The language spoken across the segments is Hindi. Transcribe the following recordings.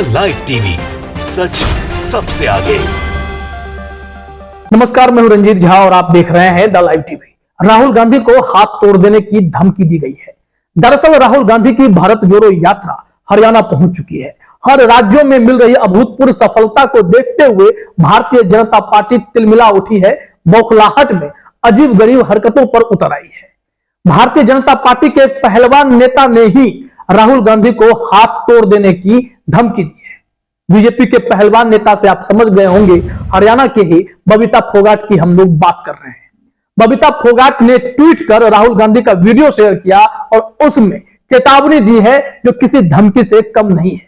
लाइव टीवी, सच सबसे आगे। नमस्कार, मैं हूं रंजीत झा और आप देख रहे हैं the live TV. Rahul Gandhi को हाथ तोड़ देने की धमकी दी गई है। दरअसल राहुल गांधी की भारत जोड़ो यात्रा हरियाणा पहुंच चुकी है। हर राज्यों में मिल रही अभूतपूर्व सफलता को देखते हुए भारतीय जनता पार्टी तिलमिला उठी है, बौखलाहट में अजीब गरीब हरकतों पर उतर आई है। भारतीय जनता पार्टी के पहलवान नेता ने ही राहुल गांधी को हाथ तोड़ देने की धमकी दी है। बीजेपी के पहलवान नेता से आप समझ गए होंगे, हरियाणा के ही बबीता फोगाट की हम लोग बात कर रहे हैं। बबीता फोगाट ने ट्वीट कर राहुल गांधी का वीडियो शेयर किया और उसमें चेतावनी दी है जो किसी धमकी से कम नहीं है।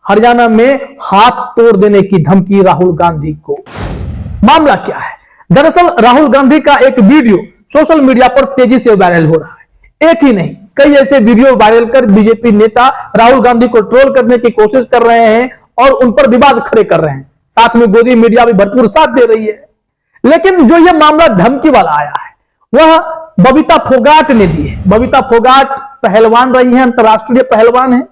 हरियाणा में हाथ तोड़ देने की धमकी राहुल गांधी को। मामला क्या है? दरअसल राहुल गांधी का एक वीडियो सोशल मीडिया पर तेजी से वायरल हो रहा है। एक ही नहीं, कई ऐसे वीडियो वायरल कर बीजेपी नेता राहुल गांधी को ट्रोल करने की कोशिश कर रहे हैं और उन पर विवाद खड़े कर रहे हैं। साथ में गोदी मीडिया भी भरपूर साथ दे रही है। लेकिन जो यह मामला धमकी वाला आया है वह बबीता फोगाट ने दी है। बबीता फोगाट पहलवान रही है, अंतरराष्ट्रीय पहलवान है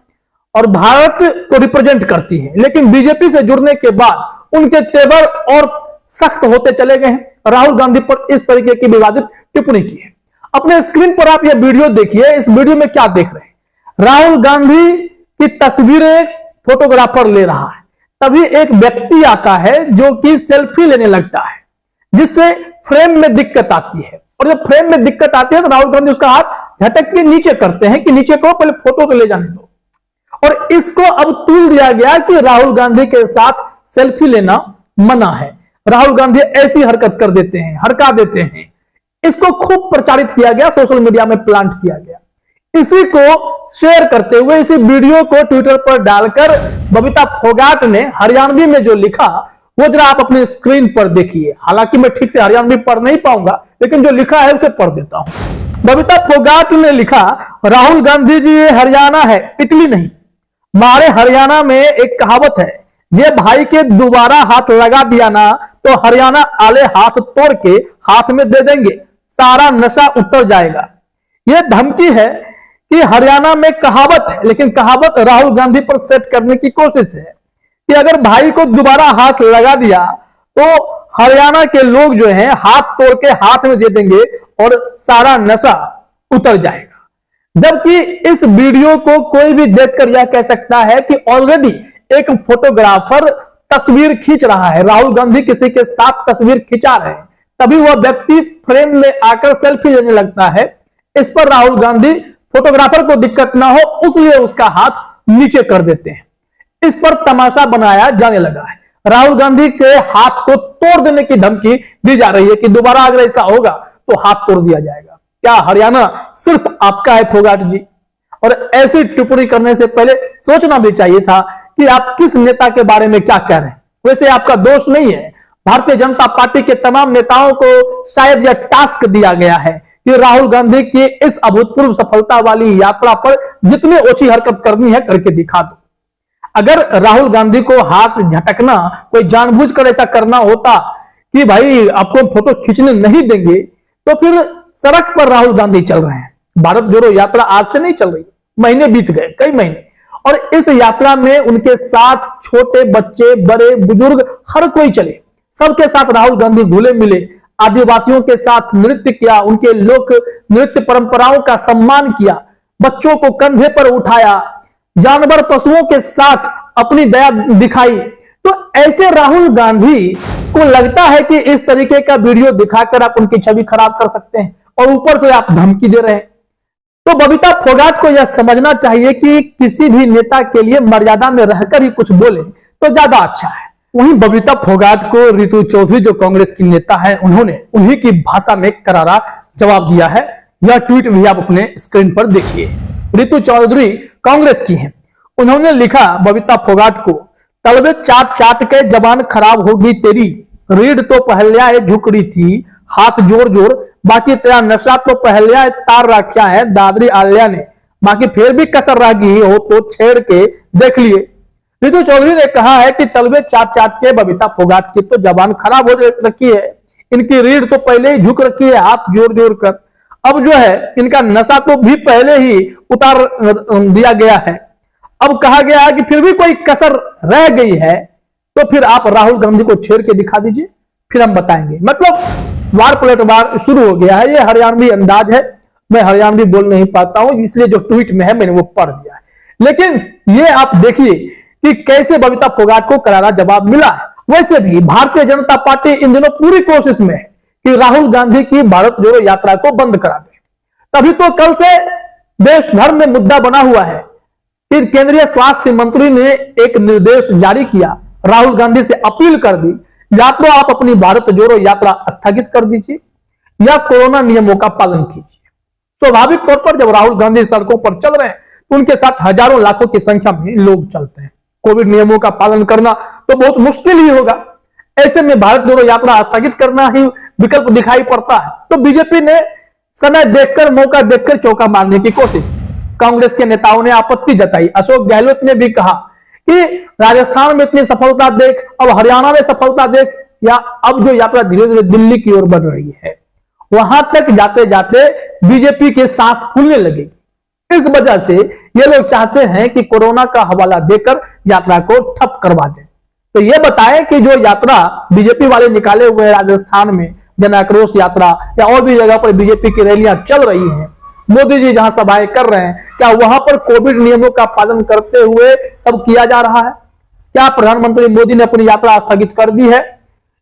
और भारत को रिप्रेजेंट करती है। लेकिन बीजेपी से जुड़ने के बाद उनके तेवर और सख्त होते चले गए हैं। राहुल गांधी पर इस तरीके की विवादित टिप्पणी की है। अपने स्क्रीन पर आप यह वीडियो देखिए। इस वीडियो में क्या देख रहे हैं? राहुल गांधी की तस्वीरें फोटोग्राफर ले रहा है, तभी एक व्यक्ति आता है जो कि सेल्फी लेने लगता है, जिससे फ्रेम में दिक्कत आती है। और जब फ्रेम में दिक्कत आती है तो राहुल गांधी उसका हाथ झटक के नीचे करते हैं कि नीचे को पहले फोटो को ले जाने दो। और इसको अब तूल दिया गया कि राहुल गांधी के साथ सेल्फी लेना मना है। राहुल गांधी ऐसी हरकत कर देते हैं, हरका देते हैं। इसको खूब प्रचारित किया गया, सोशल मीडिया में प्लांट किया गया। इसी को शेयर करते हुए इसी वीडियो को ट्विटर पर डालकर बबीता फोगाट ने हरियाणवी में जो लिखा वो जरा आप अपने स्क्रीन पर देखिए। हालांकि मैं ठीक से हरियाणवी पढ़ नहीं पाऊंगा, लेकिन जो लिखा है उसे पढ़ देता हूं। बबीता फोगाट ने लिखा, राहुल गांधी जी ये हरियाणा है, इटली नहीं। हमारे हरियाणा में एक कहावत है, जे भाई के दोबारा हाथ लगा दिया ना तो हरियाणा आले हाथ तोड़ के हाथ में दे देंगे, सारा नशा उतर जाएगा। यह धमकी है कि हरियाणा में कहावत है, लेकिन कहावत राहुल गांधी पर सेट करने की कोशिश है कि अगर भाई को दोबारा हाथ लगा दिया तो हरियाणा के लोग जो हैं हाथ तोड़ के हाथ में दे देंगे और सारा नशा उतर जाएगा। जबकि इस वीडियो को कोई भी देखकर यह कह सकता है कि ऑलरेडी एक फोटोग्राफर तस्वीर खींच रहा है, राहुल गांधी किसी के साथ तस्वीर खिंचा रहे हैं, तभी वह व्यक्ति फ्रेम में आकर सेल्फी लेने लगता है। इस पर राहुल गांधी फोटोग्राफर को दिक्कत ना हो उसलिए उसका हाथ नीचे कर देते हैं। इस पर तमाशा बनाया जाने लगा है। राहुल गांधी के हाथ को तोड़ देने की धमकी दी जा रही है कि दोबारा अगर ऐसा होगा तो हाथ तोड़ दिया जाएगा। क्या हरियाणा सिर्फ आपका है फोगाट जी? और ऐसी टिप्पणी करने से पहले सोचना भी चाहिए था कि आप किस नेता के बारे में क्या कह रहे हैं। वैसे आपका दोष नहीं है, भारतीय जनता पार्टी के तमाम नेताओं को शायद यह टास्क दिया गया है कि राहुल गांधी की इस अभूतपूर्व सफलता वाली यात्रा पर जितनी ओछी हरकत करनी है करके दिखा दो। अगर राहुल गांधी को हाथ झटकना कोई जानबूझकर ऐसा करना होता कि भाई आपको फोटो खींचने नहीं देंगे, तो फिर सड़क पर राहुल गांधी चल रहे हैं। भारत जोड़ो यात्रा आज से नहीं चल रही, महीने बीत गए, कई महीने। और इस यात्रा में उनके साथ छोटे बच्चे, बड़े बुजुर्ग हर कोई चले। सबके साथ राहुल गांधी घुले मिले, आदिवासियों के साथ नृत्य किया, उनके लोक नृत्य परंपराओं का सम्मान किया, बच्चों को कंधे पर उठाया, जानवर पशुओं के साथ अपनी दया दिखाई। तो ऐसे राहुल गांधी को लगता है कि इस तरीके का वीडियो दिखाकर आप उनकी छवि खराब कर सकते हैं और ऊपर से आप धमकी दे रहे हैं। तो बबीता फोगाट को यह समझना चाहिए कि किसी भी नेता के लिए मर्यादा में रहकर ही कुछ बोले तो ज्यादा अच्छा है। वहीं बबीता फोगाट को रितु चौधरी जो कांग्रेस की नेता है उन्होंने उन्हीं की भाषा में करारा जवाब दिया है। यह ट्वीट भी आप अपने स्क्रीन पर देखिए। रितु चौधरी कांग्रेस की हैं। उन्होंने लिखा बबीता फोगाट को, तलबे चाट चाट के जबान खराब होगी तेरी, रीढ़ तो पहले झुकड़ी थी, हाथ जोर जोर, बाकी तेरा नशा तो पहले तार रखा है दादरी आलिया ने, बाकी फिर भी कसर रह गई हो तो छेड़ के देख लिए। रितु चौधरी ने कहा है कि तलबे चाट चाट के बबीता फोगाट की तो जबान खराब हो रखी है, इनकी रीढ़ तो पहले ही झुक रखी है हाथ जोर जोर कर। अब जो है इनका नशा तो भी पहले ही उतार दिया गया है। अब कहा गया है कि फिर भी कोई कसर रह गई है तो फिर आप राहुल गांधी को छेड़ के दिखा दीजिए, फिर हम बताएंगे। मतलब वार पलटवार शुरू हो गया है। ये हरियाणवी अंदाज है, मैं हरियाणवी बोल नहीं पाता हूं, इसलिए जो ट्वीट में है मैंने वो पढ़ दिया है। लेकिन ये आप देखिए कि कैसे बबीता फोगाट को करारा जवाब मिला है। वैसे भी भारतीय जनता पार्टी इन दिनों पूरी कोशिश में है कि राहुल गांधी की भारत जोड़ो यात्रा को बंद करा दे। तभी तो कल से देश भर में मुद्दा बना हुआ है कि केंद्रीय स्वास्थ्य मंत्री ने एक निर्देश जारी किया, राहुल गांधी से अपील कर दी, या तो आप अपनी भारत जोड़ो यात्रा स्थगित कर दीजिए या कोरोना नियमों का पालन कीजिए। स्वाभाविक तौर पर जब राहुल गांधी सड़कों पर चल रहे हैं तो उनके साथ हजारों लाखों की संख्या में लोग चलते हैं। कोविड नियमों का पालन करना तो बहुत मुश्किल ही होगा। ऐसे में भारत जोड़ो यात्रा स्थगित करना ही विकल्प दिखाई पड़ता है। तो बीजेपी ने समय देखकर, मौका देखकर चौका मारने की कोशिश। कांग्रेस के नेताओं ने आपत्ति जताई। अशोक गहलोत ने भी कहा कि राजस्थान में इतनी सफलता देख, अब हरियाणा में सफलता देख, या अब जो यात्रा धीरे धीरे दिल्ली की ओर बढ़ रही है, वहां तक जाते जाते बीजेपी के सांस फूलने लगेगी। इस वजह से ये लोग चाहते हैं कि कोरोना का हवाला देकर यात्रा को ठप करवा दें। तो ये बताएं कि जो यात्रा बीजेपी वाले निकाले हुए राजस्थान में जन आक्रोश यात्रा या और भी जगह पर बीजेपी की रैलियां चल रही हैं, मोदी जी जहां सभाएं कर रहे हैं, क्या वहां पर कोविड नियमों का पालन करते हुए सब किया जा रहा है? क्या प्रधानमंत्री मोदी ने अपनी यात्रा स्थगित कर दी है?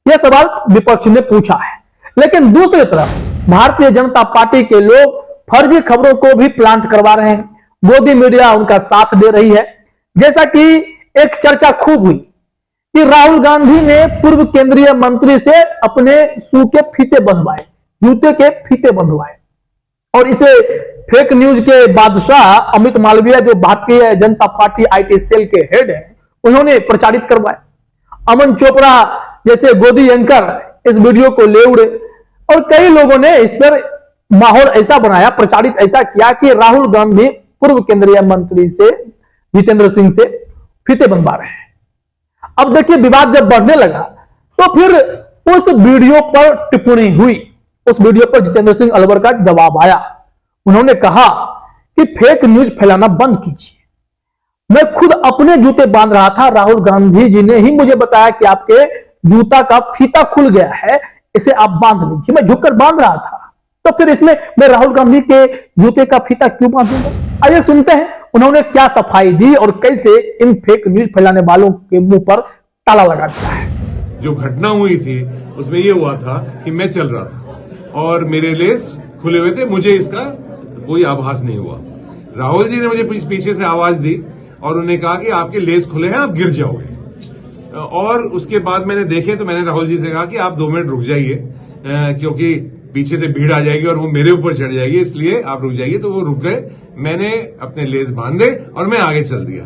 यह सवाल विपक्ष ने पूछा है। लेकिन दूसरी तरफ भारतीय जनता पार्टी के लोग फर्जी खबरों को भी प्लांट करवा रहे हैं। मोदी मीडिया उनका साथ दे रही है। जैसा कि एक चर्चा खूब हुई कि राहुल गांधी ने पूर्व केंद्रीय मंत्री से अपने शू के फीते बंधवाए, जूते के फीते बंधवाए, और इसे फेक न्यूज के बादशाह अमित मालवीय, जो Bharatiya Janata party IT cell के हेड हैं, उन्होंने प्रचारित करवाया। अमन चोपड़ा जैसे गोदी एंकर इस वीडियो को ले उड़े और कई लोगों ने इस पर माहौल ऐसा बनाया, प्रचारित ऐसा किया कि राहुल गांधी पूर्व केंद्रीय मंत्री से, जितेंद्र सिंह से फीते बनवा रहे हैं। अब देखिए, विवाद जब बढ़ने लगा तो फिर उस वीडियो पर टिप्पणी हुई। उस वीडियो पर जितेंद्र सिंह अलवर का जवाब आया। उन्होंने कहा कि फेक न्यूज फैलाना बंद कीजिए। मैं खुद अपने जूते बांध रहा था, राहुल गांधी जी ने ही मुझे बताया कि आपके जूता का फीता खुल गया है, इसे आप बांध लीजिए। मैं झुककर बांध रहा था, तो फिर इसमें मैं राहुल गांधी के जूते का फीता क्यों बांधूंगा? आइए सुनते हैं उन्होंने क्या सफाई दी और कैसे इन फेक न्यूज फैलाने वालों के मुंह पर ताला लगा दिया है। जो घटना हुई थी उसमें यह हुआ था कि मैं चल रहा था और मेरे लेस खुले हुए थे, मुझे इसका कोई आभास नहीं हुआ। राहुल जी ने मुझे पीछे से आवाज दी और उन्होंने कहा कि आपके लेस खुले हैं, आप गिर जाओगे। और उसके बाद मैंने देखे तो मैंने राहुल जी से कहा कि आप 2 मिनट रुक जाइए, क्योंकि पीछे से भीड़ आ जाएगी और वो मेरे ऊपर चढ़ जाएगी, इसलिए आप रुक जाइए। तो वो रुक गए, मैंने अपने लेस बांधे और मैं आगे चल दिया।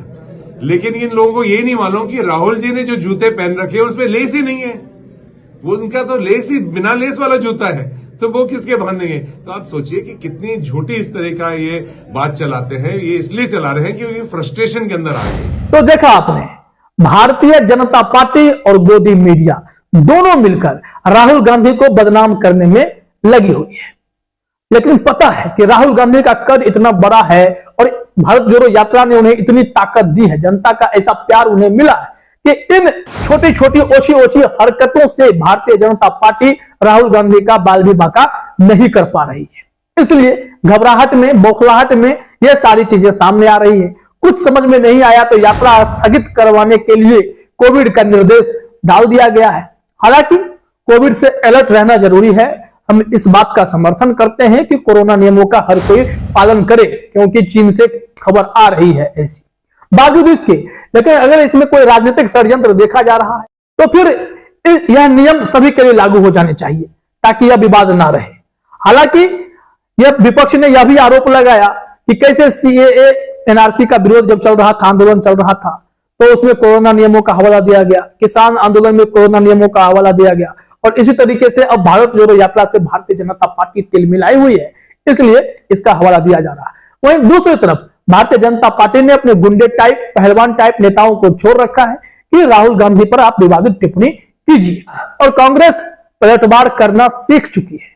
लेकिन इन लोगों को ये नहीं मालूम कि राहुल जी ने जो जूते पहन रखे हैं उसमें लेस ही नहीं है। वो उनका तो लेस ही बिना लेस वाला जूता है, तो वो किसके बांधेंगे? तो आप सोचिए कि कितनी झूठी इस तरह का ये बात चलाते हैं। ये इसलिए चला रहे हैं कि ये फ्रस्ट्रेशन के अंदर आ गए। तो देखा आपने, भारतीय जनता पार्टी और गोदी मीडिया दोनों मिलकर राहुल गांधी को बदनाम करने में लगी हुई है। लेकिन पता है कि राहुल गांधी का कद इतना बड़ा है और भारत जोड़ो यात्रा ने उन्हें इतनी ताकत दी है, जनता का ऐसा प्यार उन्हें मिला है कि इन छोटी छोटी ओछी ओछी हरकतों से भारतीय जनता पार्टी राहुल गांधी का बाल भी बांका नहीं कर पा रही है। इसलिए घबराहट में, बौखलाहट में ये सारी चीजें सामने आ रही है। कुछ समझ में नहीं आया तो यात्रा स्थगित करवाने के लिए कोविड का निर्देश डाल दिया गया है। हालांकि कोविड से अलर्ट रहना जरूरी है। हम इस बात का समर्थन करते हैं कि कोरोना नियमों का हर कोई पालन करे, क्योंकि चीन से खबर आ रही है ऐसी। बावजूद इसके, लेकिन अगर इसमें कोई राजनीतिक षड्यंत्र देखा जा रहा है तो फिर यह नियम सभी के लिए लागू हो जाने चाहिए ताकि यह विवाद ना रहे। हालांकि यह विपक्ष ने यह भी आरोप लगाया कि कैसे सीएए एनआरसी का विरोध जब चल रहा था, आंदोलन चल रहा था, तो उसमें कोरोना नियमों का हवाला दिया गया, किसान आंदोलन में कोरोना नियमों का हवाला दिया गया, और इसी तरीके से अब भारत जोड़ो यात्रा से भारतीय जनता पार्टी तिल मिलाई हुई है, इसलिए इसका हवाला दिया जा रहा है। वहीं दूसरी तरफ भारतीय जनता पार्टी ने अपने गुंडे टाइप, पहलवान टाइप नेताओं को छोड़ रखा है कि राहुल गांधी पर आप विवादित टिप्पणी कीजिए, और कांग्रेस पलटवार करना सीख चुकी है।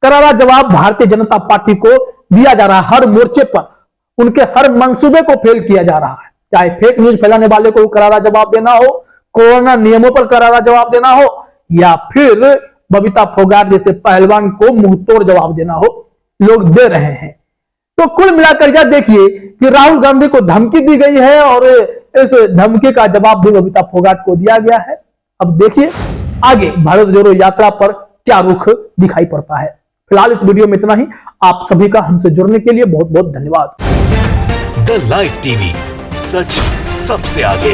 करारा जवाब भारतीय जनता पार्टी को दिया जा रहा है। हर मोर्चे पर उनके हर मंसूबे को फेल किया जा रहा है। चाहे फेक न्यूज फैलाने वाले को करारा जवाब देना हो, कोरोना नियमों पर करारा जवाब देना हो, या फिर बबीता फोगाट जैसे पहलवान को मुंहतोड़ जवाब देना हो, लोग दे रहे हैं। तो कुल मिलाकर यह देखिए कि राहुल गांधी को धमकी दी गई है और इस धमकी का जवाब भी बबीता फोगाट को दिया गया है। अब देखिए आगे भारत जोड़ो यात्रा पर क्या रुख दिखाई पड़ता है। फिलहाल इस वीडियो में इतना ही। आप सभी का हमसे जुड़ने के लिए बहुत बहुत धन्यवाद। द लाइव टीवी, सच सबसे आगे।